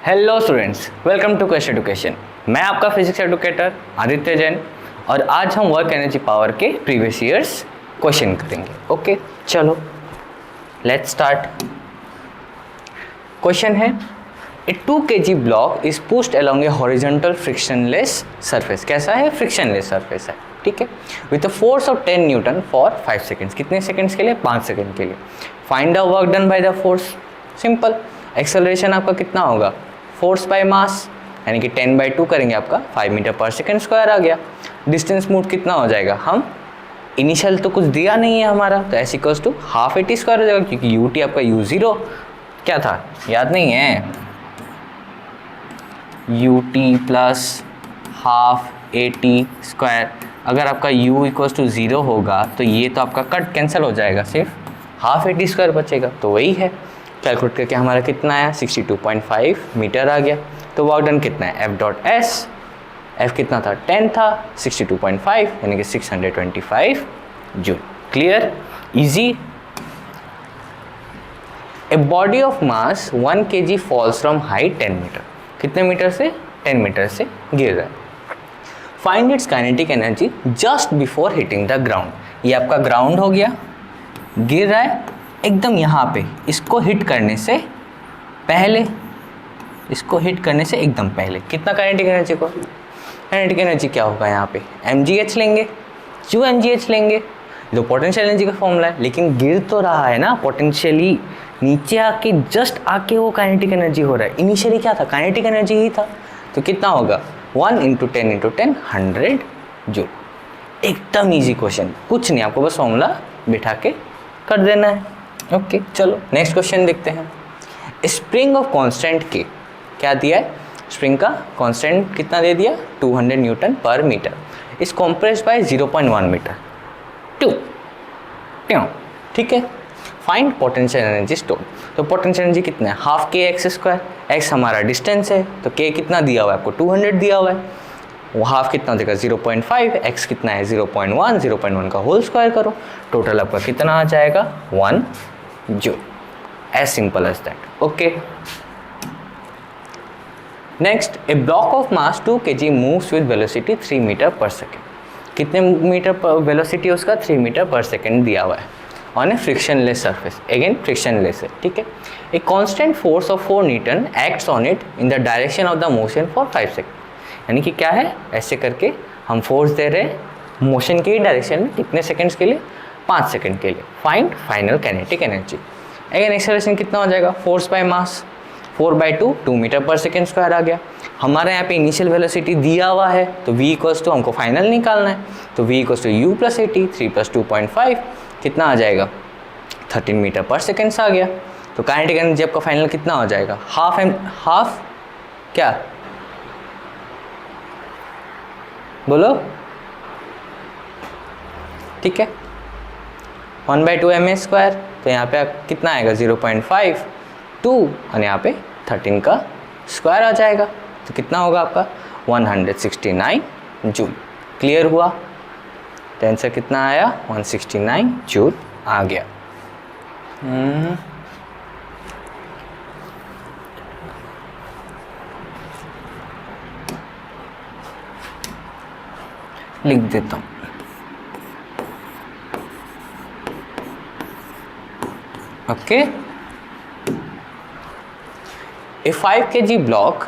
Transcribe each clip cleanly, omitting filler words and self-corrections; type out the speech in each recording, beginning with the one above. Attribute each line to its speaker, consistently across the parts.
Speaker 1: Hello students, welcome to Quest education. मैं आपका physics educator Aditya Jain और आज हम वर्क एनर्जी पावर के प्रीवियस ईयर्स क्वेश्चन करेंगे। ओके, चलो लेट्स स्टार्ट। क्वेश्चन है, a 2 kg block is pushed along a horizontal frictionless surface. कैसा है? फ्रिक्शनलेस सरफेस है, ठीक है, with a force of 10 newton for 5 seconds. कितने सेकेंड्स के लिए? 5 सेकेंड के लिए। Find the work done by the force. Simple, acceleration आपका कितना होगा? फोर्स बाय मास, यानी कि 10/2 करेंगे, आपका 5 मीटर पर सेकेंड स्क्वायर आ गया। डिस्टेंस मूव कितना हो जाएगा? हम इनिशियल तो कुछ दिया नहीं है हमारा, तो s equals to half AT square हो जाएगा, क्योंकि UT आपका U0 क्या था, याद नहीं है? UT plus half AT square. अगर आपका U इक्वल्स टू 0 होगा तो ये तो आपका कट कैंसिल हो जाएगा, सिर्फ हाफ AT स्क्वायर बचेगा, तो वही है। कैलकुलेट करके हमारा कितना आया? 62.5 मीटर आ गया। तो वर्क डन कितना है? F डॉट एस, F कितना था? 10 था, 62.5 यानी कि 625 joule. Clear? Easy. A body of mass 1 kg falls from height 10 metre. कितने मीटर से? 10 मीटर से गिर रहा है। Find its kinetic energy just before hitting the ground. ये आपका ग्राउंड हो गया, गिर रहा है एकदम यहाँ पे, इसको हिट करने से पहले, इसको हिट करने से एकदम पहले कितना काइनेटिक एनर्जी को? काइनेटिक एनर्जी क्या होगा यहाँ पे? mgh लेंगे, क्यों mgh लेंगे? जो पोटेंशियल एनर्जी का फॉर्मूला है, लेकिन गिर तो रहा है ना पोटेंशियली, नीचे आके जस्ट आके वो काइनेटिक एनर्जी हो रहा है। इनिशियली क्या था? काइनेटिक एनर्जी ही था, तो कितना होगा? 1 × 10 × 10 100 जूल। एकदम ईजी क्वेश्चन, कुछ नहीं, आपको बस फॉर्मूला बिठा के कर देना है। ओके, चलो नेक्स्ट क्वेश्चन देखते हैं। स्प्रिंग ऑफ कांस्टेंट के क्या दिया है? स्प्रिंग का कांस्टेंट कितना दे दिया? 200 न्यूटन पर मीटर। इस कॉम्प्रेस्ड बाय 0.1 मीटर 2, ठीक है। Find potential energy store. तो पोटेंशियल एनर्जी कितना है? Half KX square. x हमारा डिस्टेंस है, तो k कितना दिया हुआ है आपको? 200 दिया हुआ है। वो हाफ कितना देगा? 0.5। x कितना है? 0.1। 0.1 का होल स्क्वायर करो, टोटल आपका कितना आ जाएगा? 1 joule. As simple as that. Okay, next, a block of mass 2 kg moves with velocity 3 metre per second. कितने मीटर पर वेलोसिटी उसका? 3 मीटर पर सेकेंड दिया हुआ है on a frictionless surface. Again frictionless है, ठीक है। A constant force of 4 newton acts on it in the direction of the motion for 5 second. यानी कि क्या है? ऐसे करके हम फोर्स दे रहे हैं मोशन के डायरेक्शन में, कितने सेकेंड्स के लिए? 5 सेकेंड के लिए। Find final kinetic energy. Again acceleration कितना हो जाएगा? Force by mass 4/2 2 metre per second square आ गया। हमारे यहाँ पे इनिशियल वेलोसिटी दिया हुआ है, तो v इक्वल्स टू हमको फाइनल निकालना है, तो v equals to u plus 80, 3 + 2.5 कितना आ जाएगा? 13 मीटर पर सेकेंड्स आ गया। तो काइनेटिक एनर्जी आपका फाइनल कितना हो जाएगा? हाफ क्या बोलो? ठीक है, 1/2 ma स्क्वायर। तो यहाँ पे कितना आएगा? 0.5 2 और यहाँ पे 13 का स्क्वायर आ जाएगा, तो कितना होगा आपका? 169 जूल। क्लियर हुआ? तो आंसर कितना आया? 169 जूल आ गया। लिख देता हूँ। Okay, a 5 kg block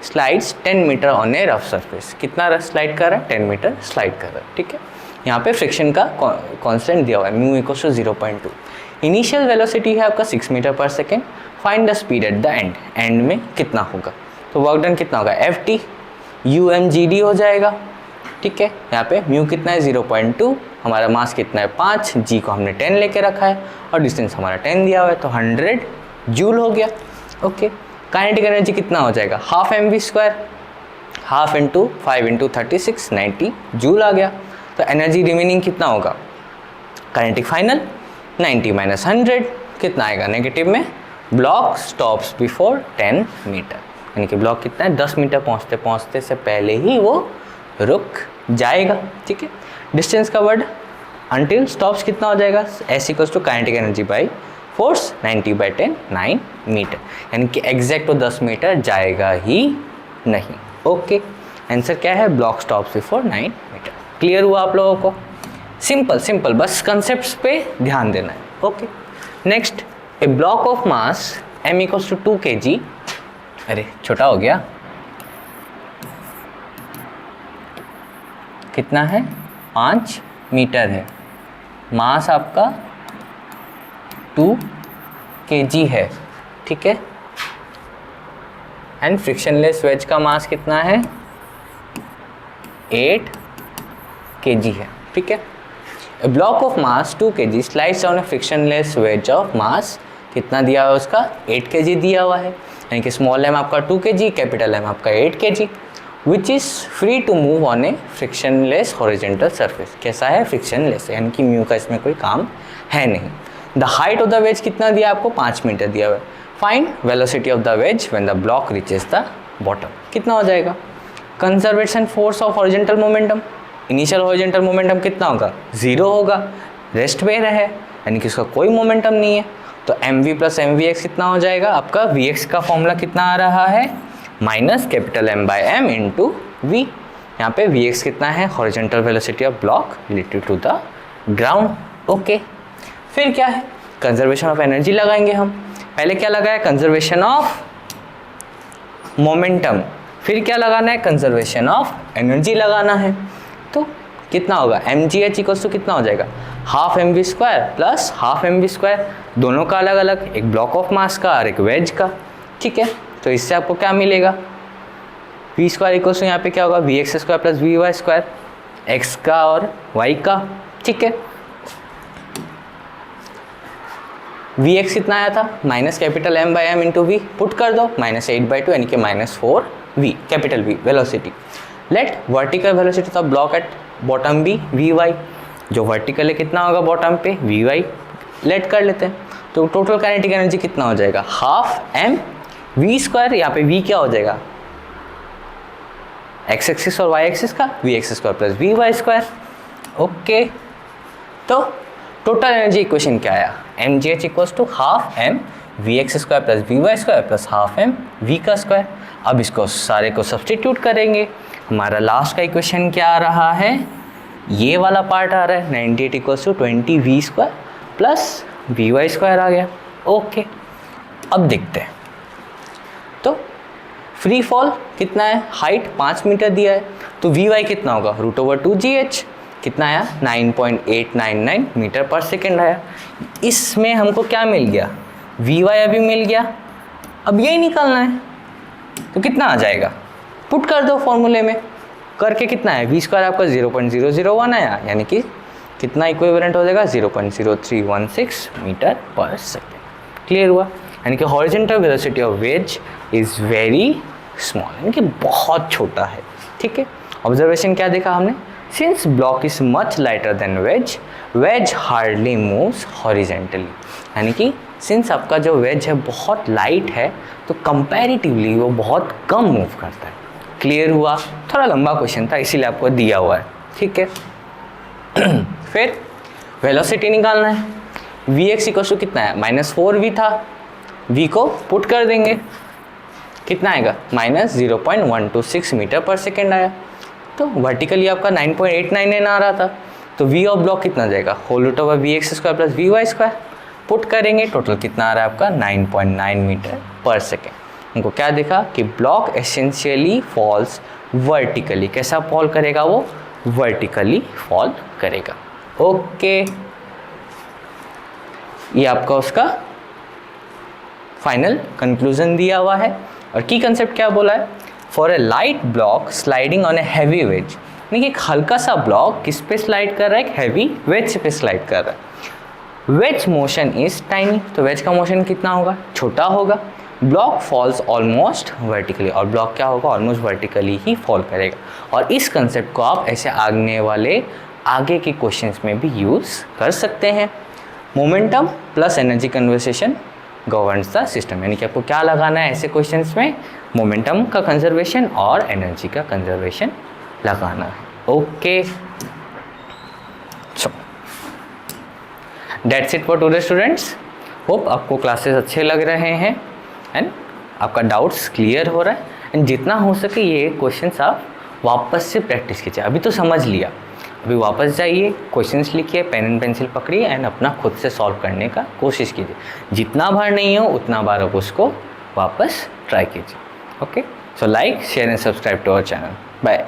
Speaker 1: slides 10 metre on a rough surface. कितना स्लाइड कर रहा है? 10 मीटर स्लाइड कर रहा है, ठीक है। यहाँ पे फ्रिक्शन का कांस्टेंट दिया हुआ है, mu equals to 0.2। Initial velocity है आपका 6 metre per second. Find the speed at the end. End में कितना होगा? तो वर्क डन कितना होगा? FT UmGD हो जाएगा, ठीक है। यहाँ पे म्यू कितना है? 0.2। हमारा मास कितना है? 5। जी को हमने 10 लेके रखा है और डिस्टेंस हमारा 10 दिया हुआ है, तो 100 जूल हो गया। ओके, काइनेटिक एनर्जी कितना हो जाएगा? Half mv square, half × 5 × 36 90 joule आ गया। तो एनर्जी रिमेनिंग कितना होगा? काइनेटिक फाइनल 90 - 100 कितना आएगा? नेगेटिव में। ब्लॉक स्टॉप्स बिफोर 10 मीटर, यानी कि ब्लॉक कितना है? 10 मीटर पहुँचते पहुँचते से पहले ही वो रुक जाएगा, ठीक है। डिस्टेंस कवर्ड अंटिल स्टॉप्स कितना हो जाएगा? S equals to kinetic energy by force 90/10 9 metre, यानी कि एग्जैक्ट तो 10 मीटर जाएगा ही नहीं। ओके, आंसर क्या है, block stops before 9 metre. Clear हुआ आप लोगों को? सिंपल सिंपल, बस कंसेप्ट्स पे ध्यान देना है। Okay, next, a block of mass m equals to 2 kg, अरे छोटा हो गया, कितना है, 5 मीटर है, मास आपका 2 kg है, ठीक है, एंड फ्रिक्शनलेस वेज का मास कितना है, 8 kg है, ठीक है। A block of mass 2 kg slides on a frictionless wedge of mass, कितना दिया हुआ है उसका, 8 kg दिया हुआ है, यानी कि स्मॉल m आपका 2 kg, कैपिटल M आपका 8 kg, which is free to move on a frictionless horizontal surface. कैसा है, फ्रिक्शनलेस, यानी कि म्यू का इसमें कोई काम है नहीं। The height of the ways कितना दिया आपको, 5 मीटर दिया हुआ है। Find velocity of the ways when the block reaches the bottom, कितना हो जाएगा। Conservation force of horizontal momentum, initial horizontal momentum कितना होगा, 0 होगा, रेस्ट में है, यानी कि उसका कोई मोमेंटम नहीं है, तो mv प्लस mvx कितना हो जाएगा आपका, vx का फॉर्मूला कितना आ रहा है, minus capital M by M into v. यहाँ पे vx कितना है, horizontal velocity of block related to the ground. Okay, फिर क्या है, कंजर्वेशन ऑफ एनर्जी लगाएंगे हम। पहले क्या लगाया, कंजर्वेशन ऑफ मोमेंटम, फिर क्या लगाना है, कंजर्वेशन ऑफ एनर्जी लगाना है। तो कितना होगा, mgh इक्वल्स टू कितना हो जाएगा, half mv square plus half mv square, दोनों का अलग अलग, एक ब्लॉक ऑफ मास का और एक वेज का, ठीक है। तो इससे आपको क्या मिलेगा, v स्क्वायर इक्वल्स टू यहाँ पे क्या होगा, vx square plus vy square, x का और y का, ठीक है। vx कितना आया था, minus capital M by M into v, put कर दो, -8/2 यानी कि -4v capital V velocity. Let vertical velocity of block at bottom be vy, जो वर्टिकल है कितना होगा बॉटम पे, vy लेट कर लेते हैं। तो टोटल काइनेटिक एनर्जी कितना हो जाएगा, हाफ m v स्क्वायर, यहाँ पे v क्या हो जाएगा, x एक्सिस और y एक्सिस का, vx square plus vy square. Okay, तो टोटल एनर्जी इक्वेशन क्या आया, mgh equals to half m vx square plus vy square plus half m v का स्क्वायर। अब इसको सारे को सब्सटीट्यूट करेंगे, हमारा लास्ट का इक्वेशन क्या आ रहा है, ये वाला पार्ट आ रहा है, 98 equals to 20v square plus vy square आ गया। ओके, अब देखते हैं, तो फ्री फॉल कितना है, हाइट 5 मीटर दिया है, तो vy कितना होगा, √2gh, कितना आया, 9.899 मीटर पर सेकेंड आया। इसमें हमको क्या मिल गया, vy अभी मिल गया, अब यही निकालना है, तो कितना आ जाएगा, पुट कर दो फॉर्मूले में, करके कितना है, v स्क्वायर आपका 0.001 आया, यानी कि कितना इक्विवेलेंट हो जाएगा, 0.0316 मीटर पर सेकेंड। क्लियर हुआ, यानी कि horizontal velocity of ways is very small, यानी कि बहुत छोटा है, ठीक है। ऑब्जर्वेशन क्या देखा हमने, since block is much lighter than wedge, wedge hardly moves horizontally, यानी कि सिंस आपका जो वेज है बहुत लाइट है, तो कंपैरेटिवली वो बहुत कम मूव करता है। क्लियर हुआ, थोड़ा लंबा क्वेश्चन था इसीलिए आपको दिया हुआ है, ठीक है। फिर वेलोसिटी निकालना है, vx इक्वल टू कितना है, -4v था, v को पुट कर देंगे, कितना आएगा, -0.126 मीटर पर सेकेंड आया। तो वर्टिकली आपका 9.899 आ रहा था, तो v ऑफ ब्लॉक कितना जाएगा, √vx square plus vy square, put करेंगे, टोटल कितना आ रहा है आपका 9.9 मीटर पर सेकेंड। हमको क्या देखा कि ब्लॉक एसेंशियली फॉल्स वर्टिकली, कैसा फॉल करेगा, वो वर्टिकली फॉल करेगा। ओके, ये आपका उसका फाइनल कंक्लूजन दिया हुआ है, और की कंसेप्ट क्या बोला है, for a light block sliding on a heavy wedge, यानी कि एक हल्का सा ब्लॉक किस पे स्लाइड कर रहा है, एक हैवी वेज पे स्लाइड कर रहा है। वेज मोशन इज टाइनी, तो वेज का मोशन कितना होगा, छोटा होगा। ब्लॉक फॉल्स ऑलमोस्ट वर्टिकली, और ब्लॉक क्या होगा, ऑलमोस्ट वर्टिकली ही फॉल करेगा। और इस कंसेप्ट को आप ऐसे आगने वाले आगे के क्वेश्चंस में भी यूज़ कर सकते हैं। Momentum plus energy conversation governs the system, यानी कि आपको क्या लगाना है ऐसे क्वेश्चंस में, मोमेंटम का कंजर्वेशन और एनर्जी का कंजर्वेशन लगाना है। Okay, so that's it for today students. Hope आपको क्लासेस अच्छे लग रहे हैं एंड आपका डाउट्स क्लियर हो रहा है एंड जितना हो सके ये क्वेश्चंस आप वापस से प्रैक्टिस कीजिए। अभी तो समझ लिया, अभी वापस जाइए, क्वेश्चंस लिखिए, पेन एंड पेंसिल पकड़िए एंड अपना खुद से सॉल्व करने का कोशिश कीजिए। जितना बार नहीं हो उतना बार आप उसको वापस ट्राई कीजिए। Okay, so like share and subscribe to our channel. Bye.